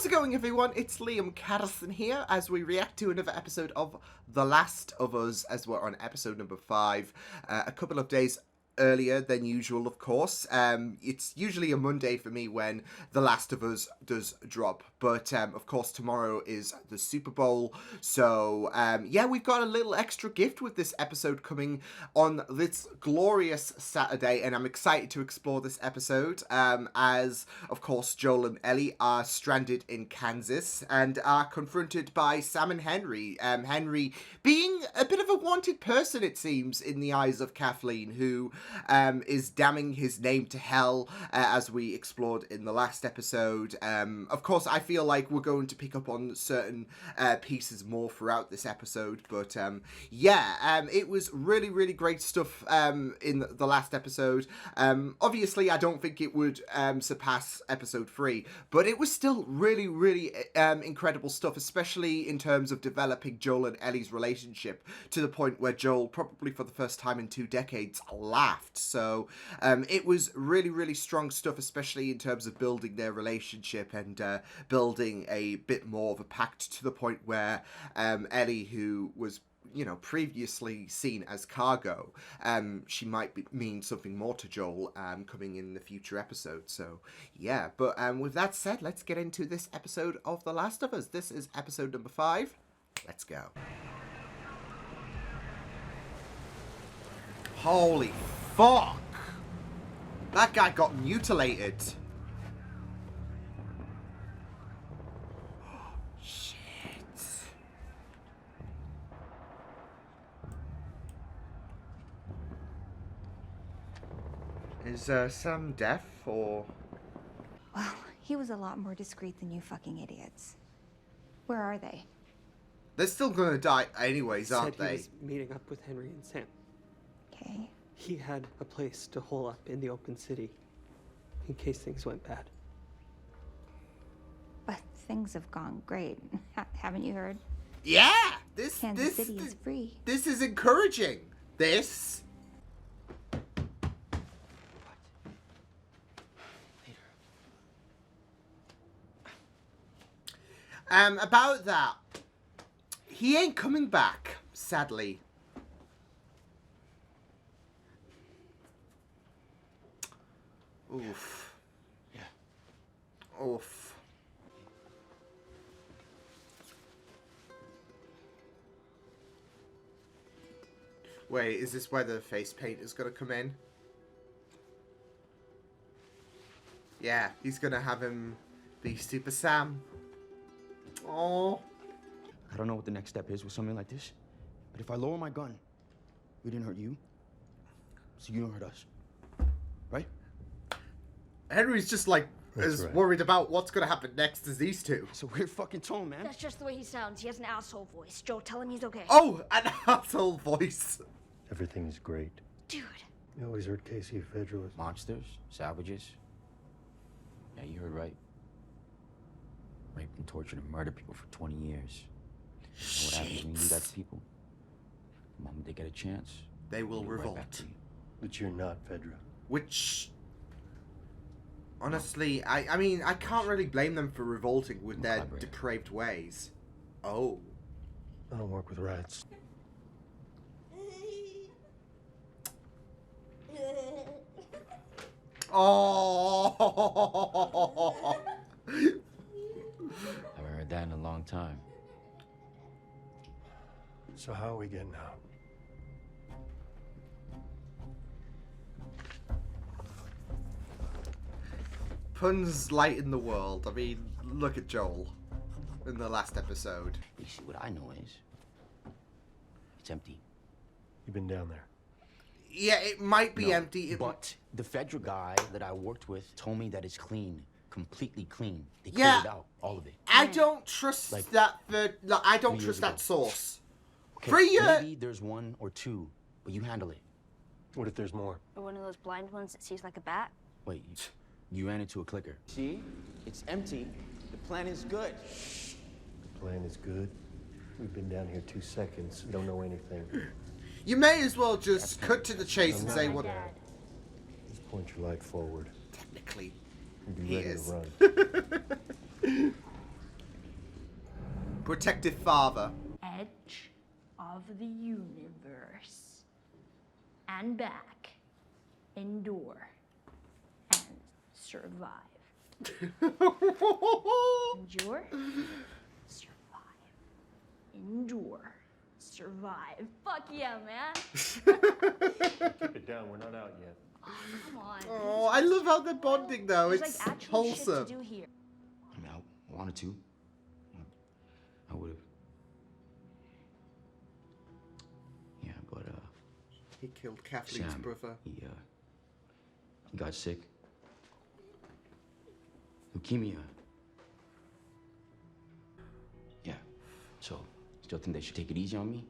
How's it going, everyone? It's Liam Carson here as we react to another episode of The Last of Us, as we're on episode number 5. A couple of days earlier than usual, of course. It's usually a Monday for me when The Last of Us does drop, but of course tomorrow is the Super Bowl, so yeah, we've got a little extra gift with this episode coming on this glorious Saturday, and I'm excited to explore this episode as of course Joel and Ellie are stranded in Kansas and are confronted by Sam and Henry. Henry being a bit of a wanted person, it seems, in the eyes of Kathleen, who is damning his name to hell, as we explored in the last episode. Of course, I feel like we're going to pick up on certain pieces more throughout this episode, but yeah, it was really, really great stuff in the last episode. Obviously, I don't think it would surpass episode 3, but it was still really, really incredible stuff, especially in terms of developing Joel and Ellie's relationship to the point where Joel, probably for the first time in 2 decades, laughed. So it was really, really strong stuff, especially in terms of building their relationship and building a bit more of a pact, to the point where Ellie, who was, you know, previously seen as cargo, she might mean something more to Joel coming in the future episodes. So yeah, but with that said, let's get into this episode of The Last of Us. This is episode number 5. Let's go. Holy fuck! That guy got mutilated. Shit. Is Sam deaf or? Well, he was a lot more discreet than you fucking idiots. Where are they? They're still gonna die anyways, aren't Said he they? was meeting up with Henry and Sam. Okay. He had a place to hole up in the open city in case things went bad. But things have gone great. Haven't you heard? Yeah! Kansas City is free. This is encouraging. This. About that, he ain't coming back, sadly. Oof. Yeah. Oof. Wait, is this where the face paint is gonna come in? Yeah, he's gonna have him be Super Sam. Oh. I don't know what the next step is with something like this, but if I lower my gun, we didn't hurt you, so you don't hurt us. Right? Henry's just like as worried about what's gonna happen next as these two. It's a weird fucking tone, man. That's just the way he sounds. He has an asshole voice. Joe, tell him he's okay. Oh, an asshole voice. Everything's great. Dude. You always heard Casey Federal was Monsters, savages. Yeah, you heard right. Raped and tortured and murdered people for 20 years. You know what happens when you do that to people? The moment they get a chance, they will they'll right revolt. back to you. But you're not Fedra. Which, honestly, I mean, I can't really blame them for revolting with their depraved ways. Oh. I don't work with rats. Oh. Haven't heard that in a long time. So how are we getting out? Puns lighten the world. I mean, look at Joel in the last episode. You see, what I know is, it's empty. You've been down there. Yeah, it might be No, empty. But the federal guy that I worked with told me that it's clean. Completely clean. They Yeah. cleared it out, all of it. I don't trust Like, that. I don't 3 years trust that ago. source. Okay, 3 years. maybe there's 1 or 2, but you handle it. What if there's more? Or one of those blind ones that sees like a bat. Wait, you ran into a clicker. See? It's empty. The plan is good. The plan is good. We've been down here 2 seconds. We don't know anything. You may as well just cut to the chase and say what. Just point your light forward. Technically, And be he ready is. to run. Protective father. Edge of the universe. And back. Endure. And survive. Endure. Survive. Endure. Survive. Fuck yeah, man. Keep it down. We're not out yet. Oh, come on. Oh, I love how they're bonding though. There's It's like actually wholesome. shit to do here. I mean, I wanted to. I would have. Yeah, but He killed Kathleen's Sam, brother. he got sick. Leukemia. Yeah. So, still think they should take it easy on me?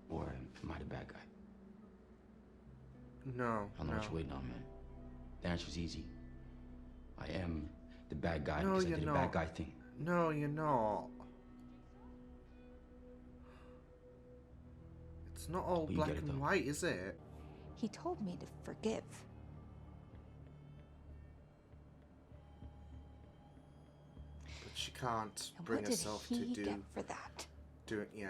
Or am I the bad guy? No. I don't know what you're waiting on, man. The answer's easy. I am the bad guy No, because I you're did a not. bad guy thing. No, you're not. It's not all But you black get it, and though. white, is it? He told me to forgive. But she can't And bring what did herself to he do get for that? it. Yeah.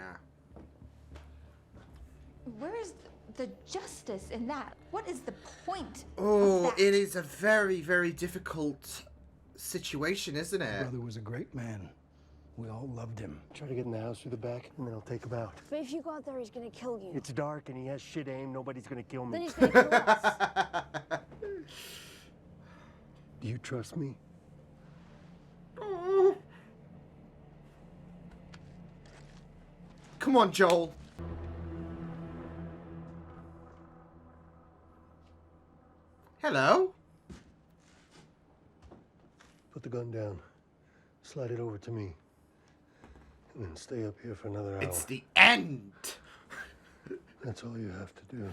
Where is the justice in that? What is the point Oh, of that? it is a very, very difficult situation, isn't My it? brother was a great man. We all loved him. Try to get in the house through the back, and then I'll take him out. But if you go out there, he's gonna kill you. It's dark, and he has shit aim. Nobody's gonna kill Then me. he's gonna kill us. Do you trust me? Oh. Come on, Joel. Hello? Put the gun down. Slide it over to me. And then stay up here for another hour. It's the end. That's all you have to do.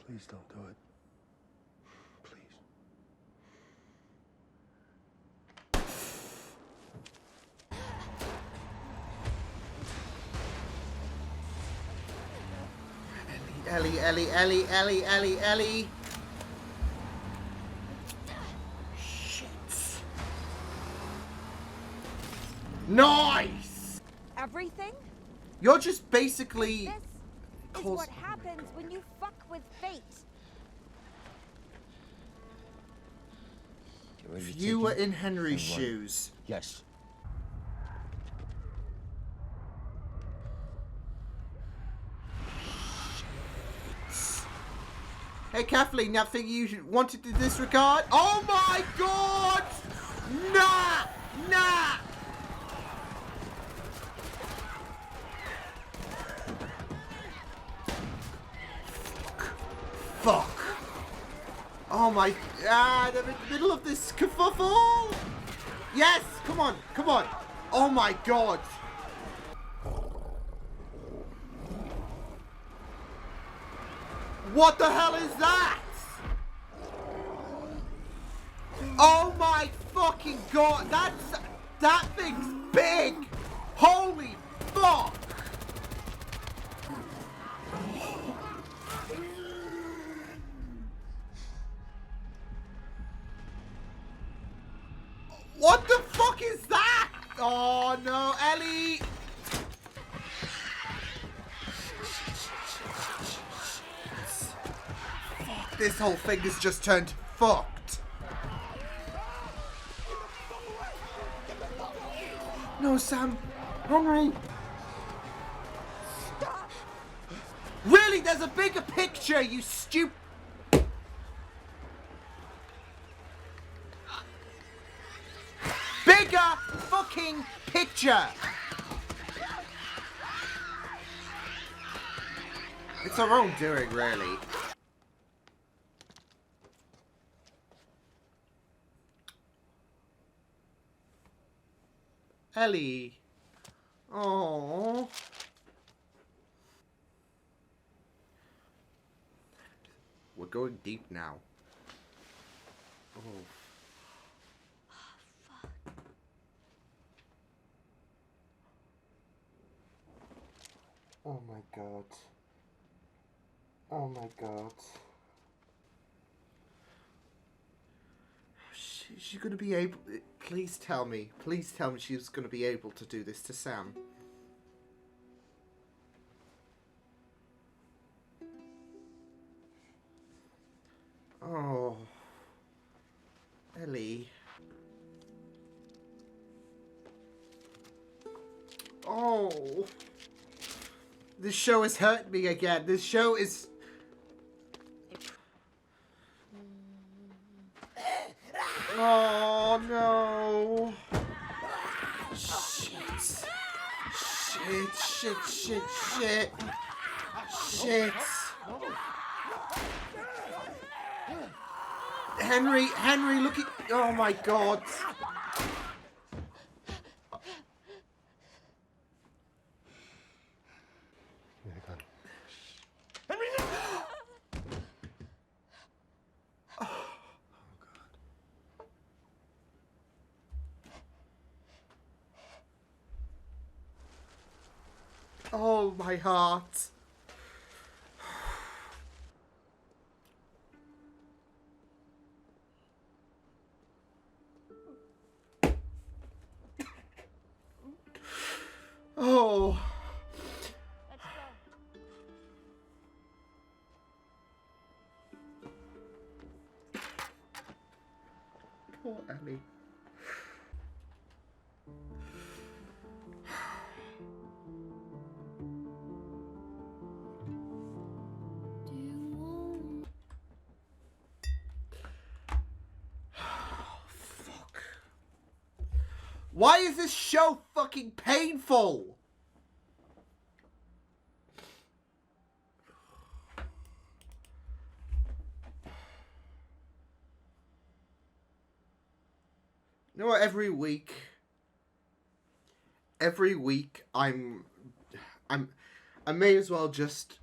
Please don't do it. Please. Ellie. Shit. Nice! Everything? You're just basically... This is Cause- what happens when you fuck with fate. Get ready to If take you were it in Henry's and run. shoes... Yes. Hey, Kathleen, that thing you wanted to disregard? Oh my god! Nah! Fuck. Oh my... they're in the middle of this kerfuffle! Yes! Come on! Oh my god! What the hell is that? Oh my fucking god! That thing's big! Holy fuck! What the fuck is that? Oh no, Ellie! Fuck, this whole thing has just turned fucked. No, Sam. Henry. Stop! Really? There's a bigger picture, you stupid. Bigger fucking picture. It's our own doing, really. Ellie. Oh. We're going deep now. Oh. Oh my god. Oh my god. Oh shit. she gonna be able? Please tell me she's gonna be able to do this to Sam. Oh, Ellie. Oh, this show has hurt me again. This show is. Oh no! Shit! Shit! Henry, look at. Oh my god! Give me the gun. Oh my heart! Oh. Let's go. Poor Ellie. Fuck. Why is this show fucking painful? You know what, every week I may as well just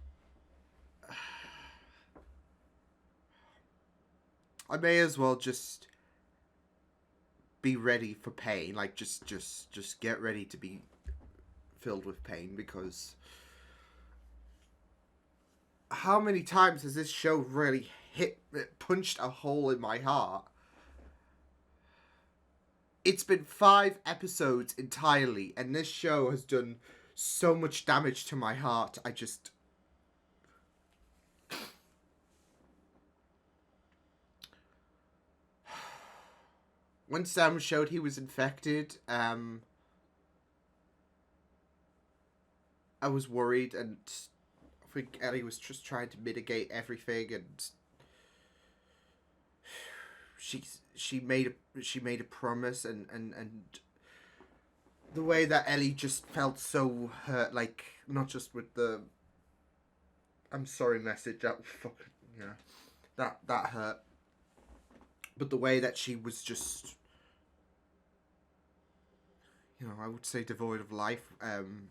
be ready for pain, like just get ready to be filled with pain, because how many times has this show really punched a hole in my heart? It's been 5 episodes entirely, and this show has done so much damage to my heart. I just... When Sam showed he was infected, I was worried, and I think Ellie was just trying to mitigate everything, and she made a promise, and the way that Ellie just felt so hurt, like, not just with the "I'm sorry" message, that fucking, yeah, that hurt, but the way that she was just, you know, I would say devoid of life, and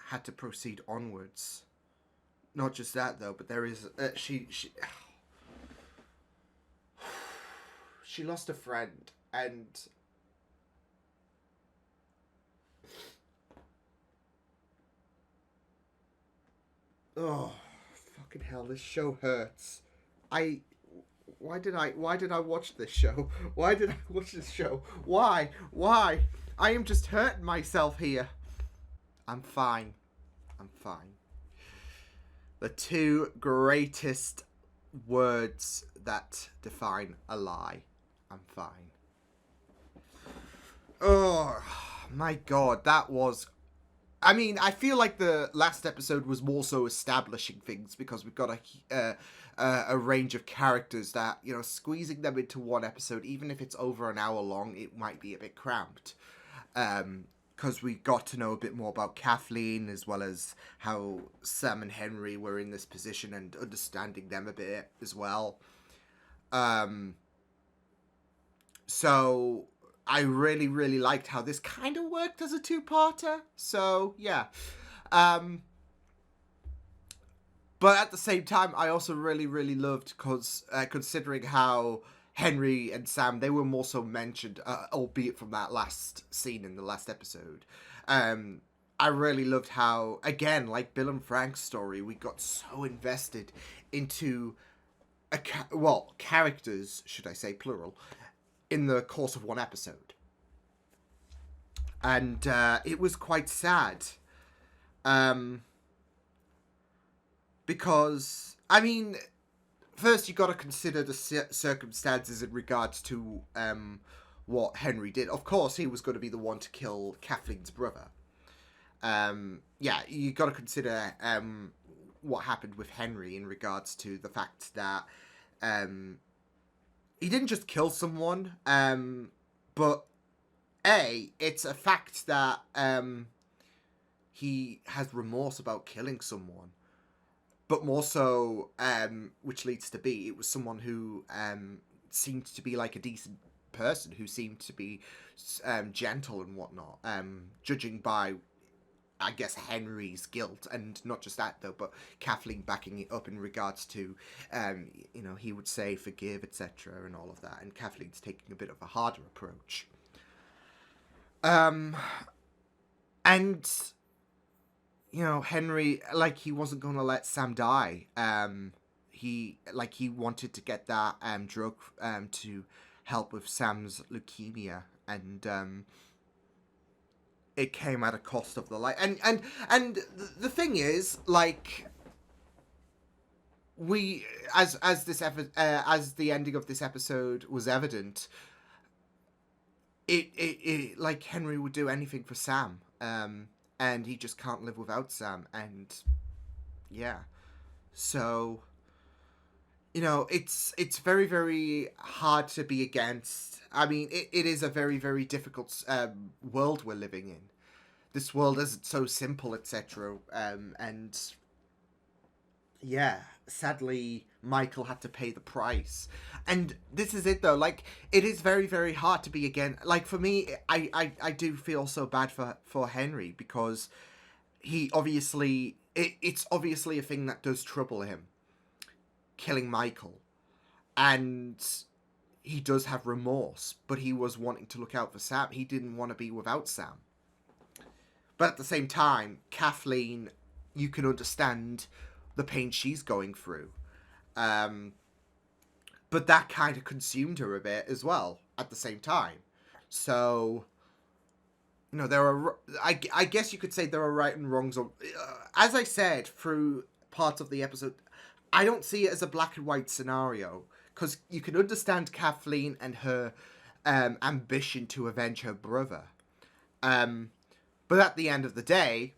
had to proceed onwards. Not just that though, but there is she lost a friend, and oh, fucking hell, this show hurts. Why did I watch this show? Why did I watch this show? Why? I am just hurting myself here. I'm fine. The 2 greatest words that define a lie. I'm fine. Oh, my God, that was... I mean, I feel like the last episode was more so establishing things, because we've got a range of characters that, you know, squeezing them into one episode, even if it's over an hour long, it might be a bit cramped. Because we got to know a bit more about Kathleen, as well as how Sam and Henry were in this position, and understanding them a bit as well. So I really, really liked how this kind of worked as a 2-parter. So, yeah. But at the same time, I also really, really loved, because considering how Henry and Sam, they were more so mentioned, albeit from that last scene in the last episode. I really loved how, again, like Bill and Frank's story, we got so invested into characters, should I say, plural, in the course of one episode. And it was quite sad. Because, I mean, first you got to consider the circumstances in regards to what Henry did. Of course, he was going to be the one to kill Kathleen's brother. Yeah, you got to consider what happened with Henry in regards to the fact that he didn't just kill someone, but it's a fact that he has remorse about killing someone. But more so, which leads to B, it was someone who seemed to be like a decent person, who seemed to be gentle and whatnot, judging by, I guess, Henry's guilt. And not just that, though, but Kathleen backing it up in regards to, he would say forgive, etc. and all of that. And Kathleen's taking a bit of a harder approach. And... Henry, like, he wasn't going to let Sam die. He wanted to get that drug to help with Sam's leukemia, and it came at a cost of the life. And the thing is, like, we as the ending of this episode was evident, it like Henry would do anything for Sam. And he just can't live without Sam. And yeah, so it's very, very hard to be against. I mean, it is a very, very difficult world we're living in. This world isn't so simple, etc. And yeah, sadly, Michael had to pay the price. And this is it, though. Like, it is very, very hard to be again. Like, for me, I do feel so bad for Henry, because he obviously... It's obviously a thing that does trouble him, killing Michael. And he does have remorse, but he was wanting to look out for Sam. He didn't want to be without Sam. But at the same time, Kathleen, you can understand the pain she's going through. But that kind of consumed her a bit as well at the same time. So, there are... I guess you could say there are right and wrongs. As I said through parts of the episode, I don't see it as a black and white scenario. Because you can understand Kathleen and her ambition to avenge her brother. But at the end of the day,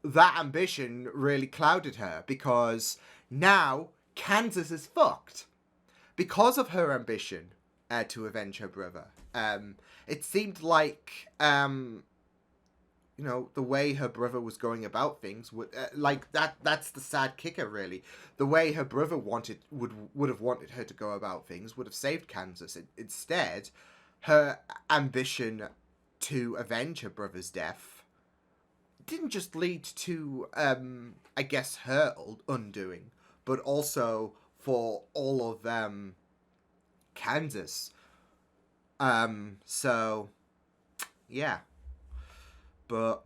that ambition really clouded her, because now Kansas is fucked because of her ambition to avenge her brother. It seemed like the way her brother was going about things would that's the sad kicker, really. The way her brother would have wanted her to go about things would have saved Kansas. Instead, her ambition to avenge her brother's death didn't just lead to, I guess, her undoing, but also for all of Kansas. So, yeah. But,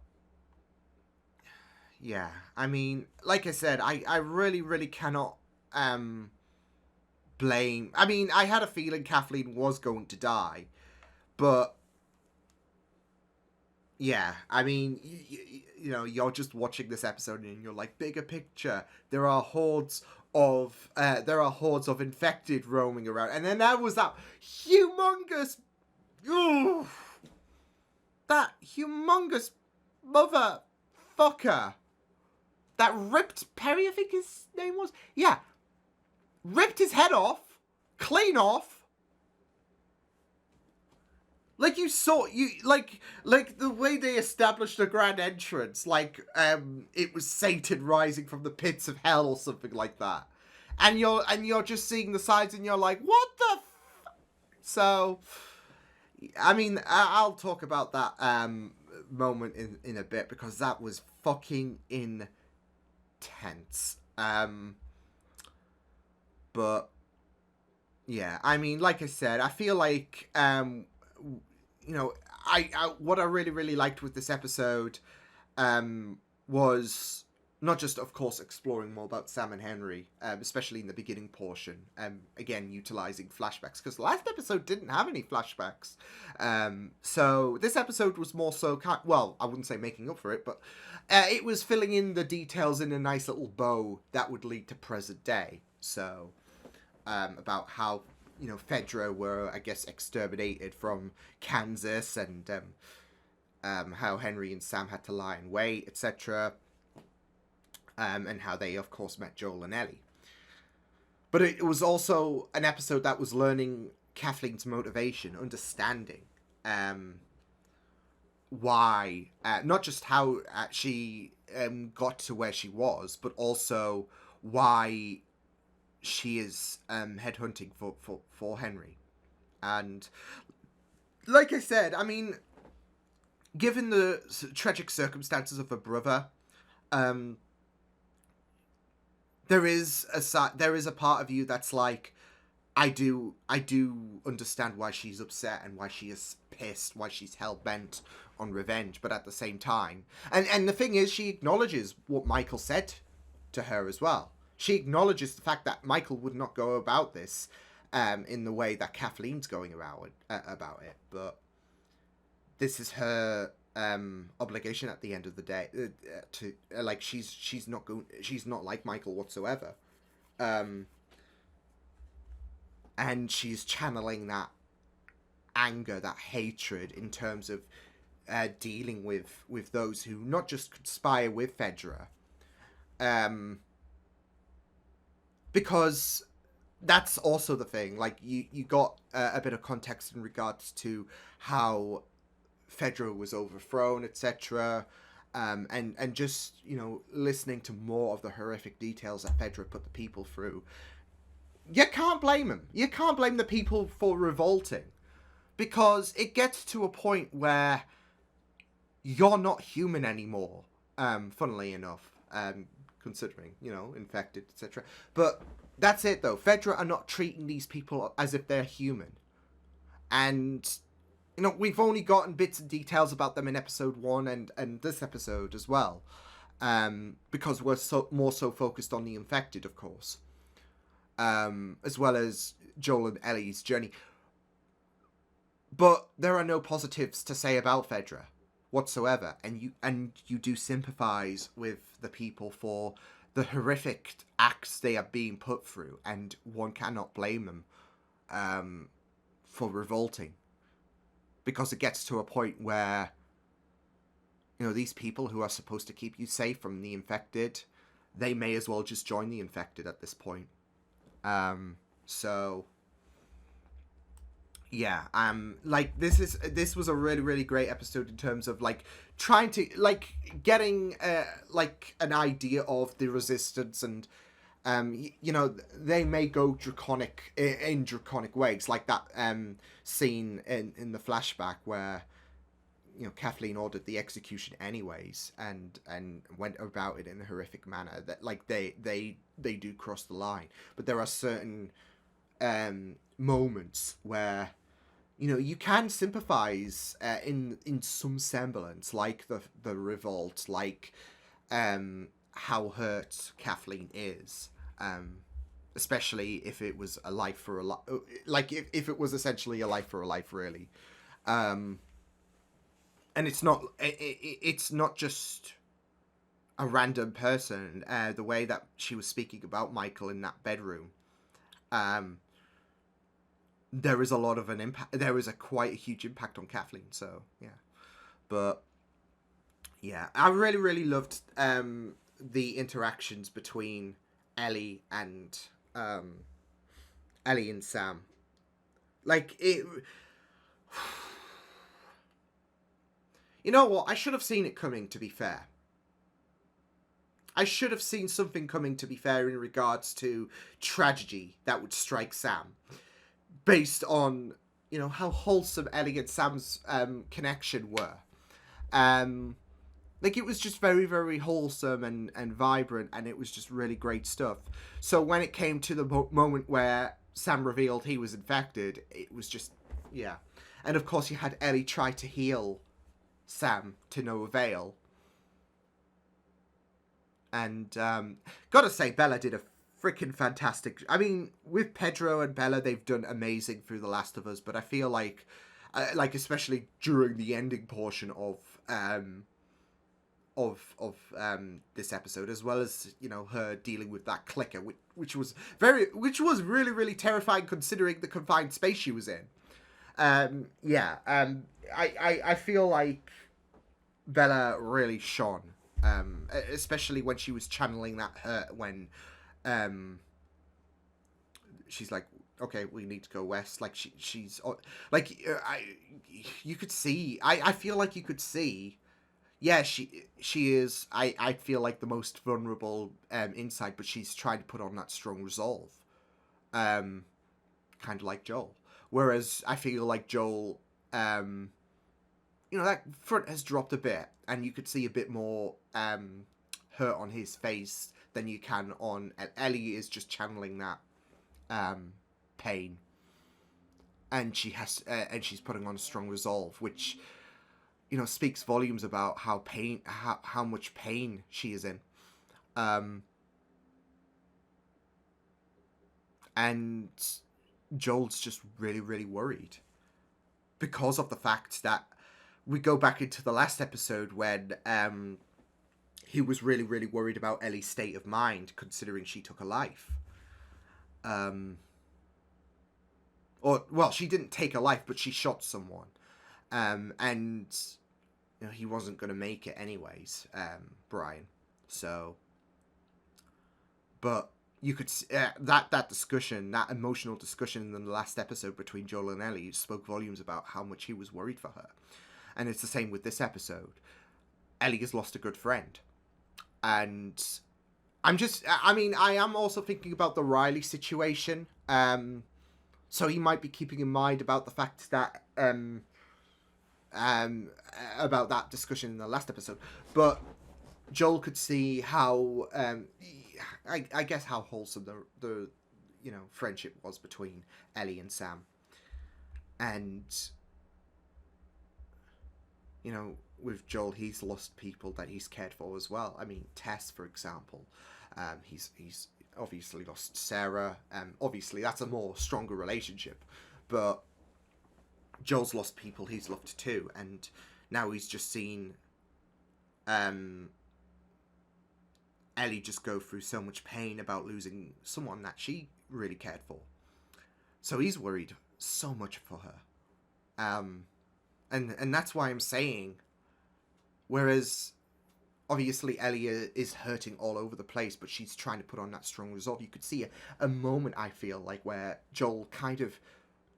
yeah. I mean, like I said, I really, really cannot blame... I mean, I had a feeling Kathleen was going to die, but... Yeah, I mean, you're just watching this episode and you're like, bigger picture. There are hordes of infected roaming around, and then there was that humongous, motherfucker that ripped Perry, I think his name was. Yeah, ripped his head off, clean off. Like, you saw, like the way they established the grand entrance, like, it was Satan rising from the pits of hell or something like that. And you're just seeing the sides and you're like, what the So, I mean, I'll talk about that, moment in a bit, because that was fucking intense. But, yeah, I mean, like I said, I feel like, what I really, really liked with this episode was not just, of course, exploring more about Sam and Henry, especially in the beginning portion, again, utilizing flashbacks, because the last episode didn't have any flashbacks. So this episode was more so, well, I wouldn't say making up for it, but it was filling in the details in a nice little bow that would lead to present day. So, about how, Fedra were, I guess, exterminated from Kansas, and how Henry and Sam had to lie in wait, etc., and how they, of course, met Joel and Ellie. But it was also an episode that was learning Kathleen's motivation, understanding why, not just how she got to where she was, but also why she is headhunting for Henry. And like I said, I mean, given the tragic circumstances of her brother, there is a part of you that's like, I do understand why she's upset and why she is pissed, why she's hell-bent on revenge, but at the same time, and the thing is, she acknowledges what Michael said to her as well. She acknowledges the fact that Michael would not go about this in the way that Kathleen's going about it, but this is her obligation at the end of the day, to like, she's not like Michael whatsoever, and she's channeling that anger, that hatred, in terms of dealing with those who not just conspire with Fedra, because that's also the thing. Like, you got a bit of context in regards to how Fedra was overthrown, etc., and just, listening to more of the horrific details that Fedra put the people through. You can't blame him. You can't blame the people for revolting, because it gets to a point where you're not human anymore, funnily enough, considering, infected, etc. But that's it, though. Fedra are not treating these people as if they're human. And we've only gotten bits and details about them in episode 1 and this episode as well, because we're more so focused on the infected, of course, as well as Joel and Ellie's journey. But there are no positives to say about Fedra whatsoever, and you do sympathize with the people for the horrific acts they are being put through, and one cannot blame them for revolting. Because it gets to a point where, these people who are supposed to keep you safe from the infected, they may as well just join the infected at this point. So, yeah, like, this was a really, really great episode in terms of, like, trying to, like, getting, like, an idea of the resistance, and, they may go draconic ways, like that scene in the flashback where, Kathleen ordered the execution anyways, and went about it in a horrific manner. That, like, they do cross the line, but there are certain moments where, you can sympathize in some semblance, like the revolt, like how hurt Kathleen is. Especially if it was a life for a life, like if it was essentially a life for a life, really. And it's not just a random person. The way that she was speaking about Michael in that bedroom, there is a lot of an impact. There is quite a huge impact on Kathleen. So yeah, but yeah, I really, really loved the interactions between Ellie and Sam. Like, it, you know what, I should have seen it coming, to be fair. I should have seen something coming, to be fair, in regards to tragedy that would strike Sam, based on, how wholesome Ellie and Sam's connection were. Like, it was just very, very wholesome and vibrant, and it was just really great stuff. So when it came to the moment where Sam revealed he was infected, it was just, yeah. And of course you had Ellie try to heal Sam to no avail. And gotta say, Bella did a freaking fantastic. I mean, with Pedro and Bella, they've done amazing through The Last of Us, but I feel like especially during the ending portion of this episode, as well as, you know, her dealing with that clicker, which was really, really terrifying considering the confined space she was in. I feel like Bella really shone, especially when she was channeling that hurt when she's like, okay, we need to go west. Like she's like, you could see. I feel like you could see. Yeah, she is. I feel like the most vulnerable inside, but she's trying to put on that strong resolve, kind of like Joel. Whereas I feel like Joel, you know, that front has dropped a bit, and you could see a bit more hurt on his face than you can on Ellie. Is just channeling that pain, and she's putting on a strong resolve, which, you know, speaks volumes about how much pain she is in. And Joel's just really, really worried because of the fact that we go back into the last episode when he was really, really worried about Ellie's state of mind, considering she took a life. She didn't take a life, but she shot someone. And you know, he wasn't going to make it anyways, Brian. So, but you could that discussion, that emotional discussion in the last episode between Joel and Ellie spoke volumes about how much he was worried for her. And it's the same with this episode. Ellie has lost a good friend. And I am also thinking about the Riley situation. So he might be keeping in mind about the fact that about that discussion in the last episode. But Joel could see how I guess how wholesome the you know, friendship was between Ellie and Sam. And you know, with Joel, he's lost people that he's cared for as well. I mean, Tess, for example. He's obviously lost Sarah. Obviously, that's a more stronger relationship. But Joel's lost people he's loved too. And now he's just seen Ellie just go through so much pain about losing someone that she really cared for. So he's worried so much for her. And that's why I'm saying, whereas obviously Ellie is hurting all over the place, but she's trying to put on that strong resolve. You could see a moment, I feel like, where Joel kind of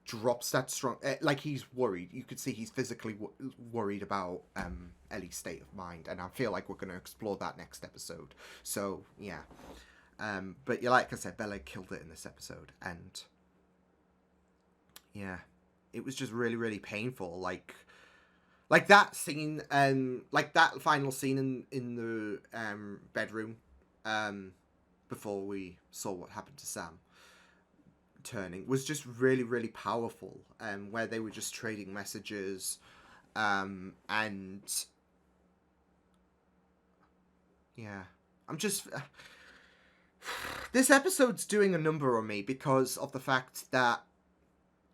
drops that strong, like he's worried. You could see he's physically worried about Ellie's state of mind, and I feel like we're going to explore that next episode. So yeah, but yeah, like I said, Bella killed it in this episode, and yeah, it was just really, really painful. Like that scene, like that final scene in the bedroom, before we saw what happened to Sam turning, was just really, really powerful. Where they were just trading messages, and yeah, I'm just. This episode's doing a number on me because of the fact that,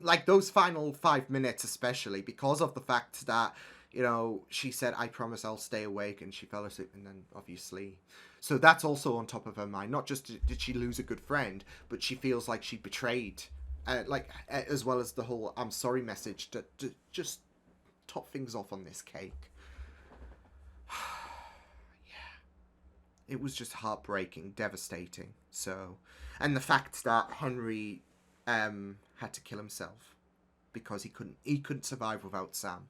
like, those final 5 minutes especially, because of the fact that, you know, she said, I promise I'll stay awake, and she fell asleep, and then obviously, so that's also on top of her mind. Not just did she lose a good friend, but she feels like she betrayed, as well as the whole I'm sorry message to just top things off on this cake. It was just heartbreaking, devastating. So, and the fact that Henry had to kill himself because he couldn't survive without Sam.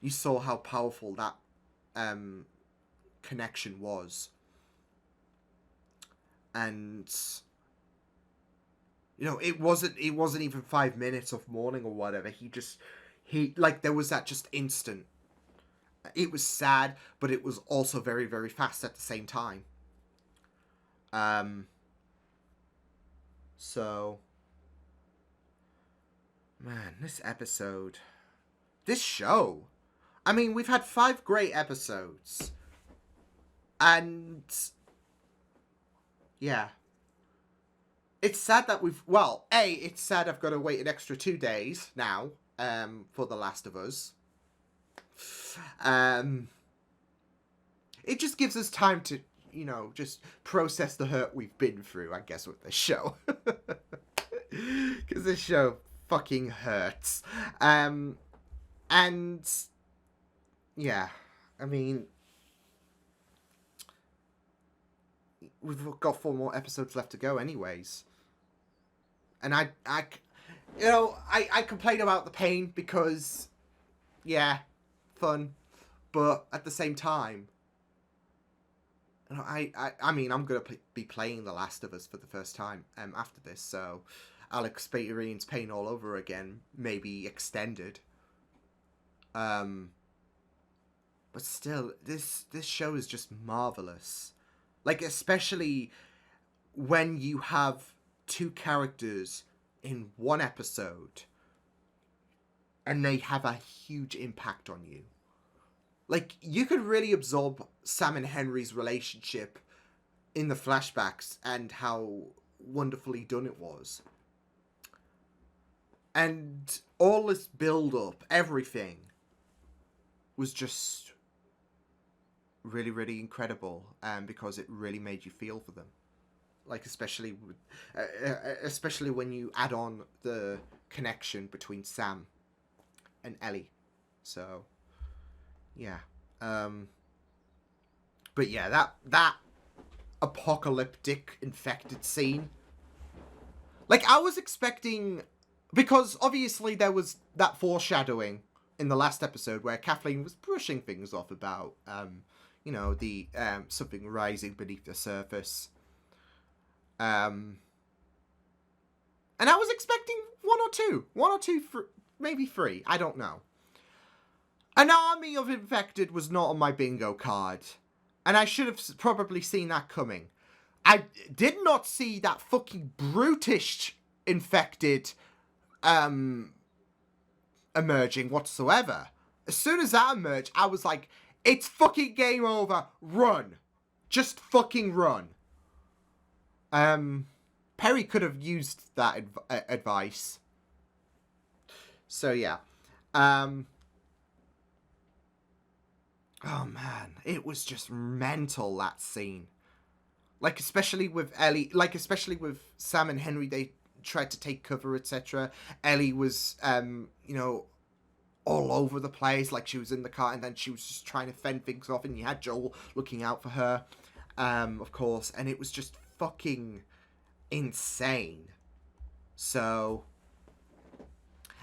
You saw how powerful that connection was, and you know, it wasn't even 5 minutes of mourning or whatever. He like, there was that just instant. It was sad, but it was also very, very fast at the same time. So, man, this show. I mean, we've had 5 great episodes. And yeah, it's sad that it's sad I've got to wait an extra 2 days now for The Last of Us. It just gives us time to, just process the hurt we've been through, I guess, with this show. Because this show fucking hurts. And yeah, I mean, we've got 4 more episodes left to go anyways. And I complain about the pain because, yeah, fun. But at the same time, I mean, I'm going to be playing The Last of Us for the first time after this, so I'll experience pain all over again, maybe extended. But still, this show is just marvelous. Like, especially when you have 2 characters in one episode and they have a huge impact on you. Like, you could really absorb Sam and Henry's relationship in the flashbacks and how wonderfully done it was. And all this build-up, everything, was just really, really incredible, because it really made you feel for them. Like, especially when you add on the connection between Sam and Ellie. So, yeah. But yeah, that apocalyptic infected scene. Like, I was expecting, because obviously there was that foreshadowing in the last episode where Kathleen was brushing things off about, the something rising beneath the surface. And I was expecting one or two, maybe 3, I don't know. An army of infected was not on my bingo card, and I should have probably seen that coming. I did not see that fucking brutish infected emerging whatsoever. As soon as that emerged, I was like, it's fucking game over. Run. Just fucking run. Perry could have used that advice. So, yeah. Oh, man. It was just mental, that scene. Like, especially with Ellie. Like, especially with Sam and Henry, they tried to take cover, etc. Ellie was, all over the place. Like, she was in the car, and then she was just trying to fend things off, and you had Joel looking out for her, of course. And it was just fucking insane. So...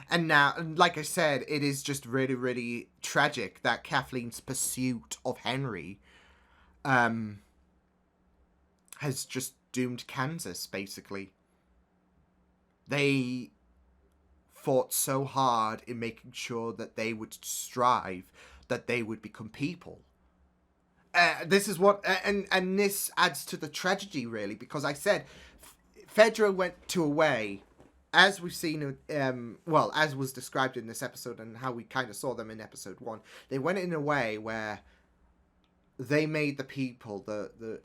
And now, like I said, it is just really, really tragic that Kathleen's pursuit of Henry has just doomed Kansas, basically. They fought so hard in making sure that they would strive, that they would become people. This is what... And this adds to the tragedy, really, because I said Fedra went to a way... As we've seen, as was described in this episode and how we kind of saw them in episode 1, they went in a way where they made the people, the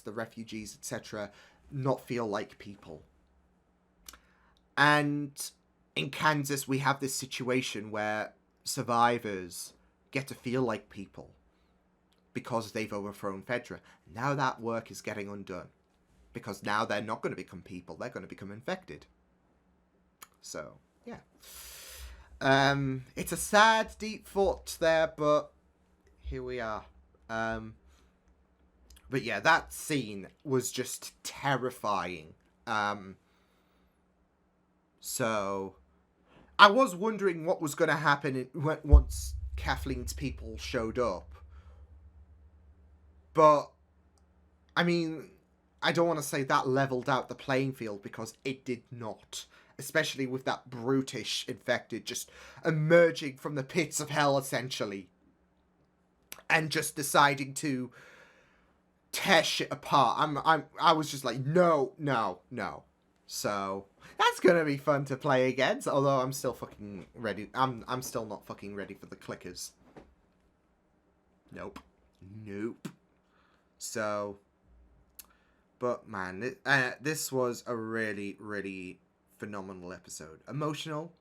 refugees, etc., not feel like people. And in Kansas, we have this situation where survivors get to feel like people because they've overthrown Fedra. Now that work is getting undone, because now they're not going to become people, they're going to become infected. So, yeah. It's a sad, deep thought there, but here we are. But yeah, that scene was just terrifying. So, I was wondering what was going to happen once Kathleen's people showed up. But, I mean, I don't want to say that leveled out the playing field, because it did not. Especially with that brutish infected just emerging from the pits of hell, essentially. And just deciding to tear shit apart. I was just like, no. So, that's gonna be fun to play again. Although I'm still fucking ready. I'm still not fucking ready for the clickers. Nope. So, but man, this was a really, really phenomenal episode. Emotional,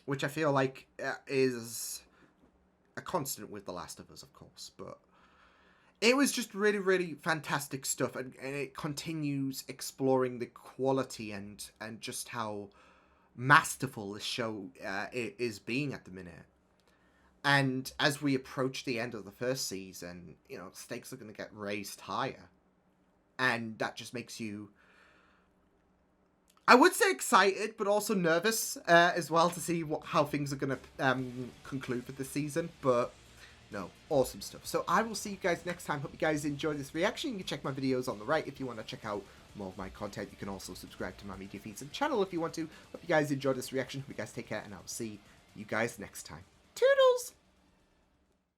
which I feel like is a constant with The Last of Us, of course, but it was just really, really fantastic stuff, and it continues exploring the quality and just how masterful this show is being at the minute. And as we approach the end of the first season, you know, stakes are going to get raised higher. And that just makes you, I would say, excited, but also nervous as well to see how things are going to conclude for this season. But no, awesome stuff. So I will see you guys next time. Hope you guys enjoyed this reaction. You can check my videos on the right if you want to check out more of my content. You can also subscribe to my media feeds and channel if you want to. Hope you guys enjoyed this reaction. Hope you guys take care, and I'll see you guys next time.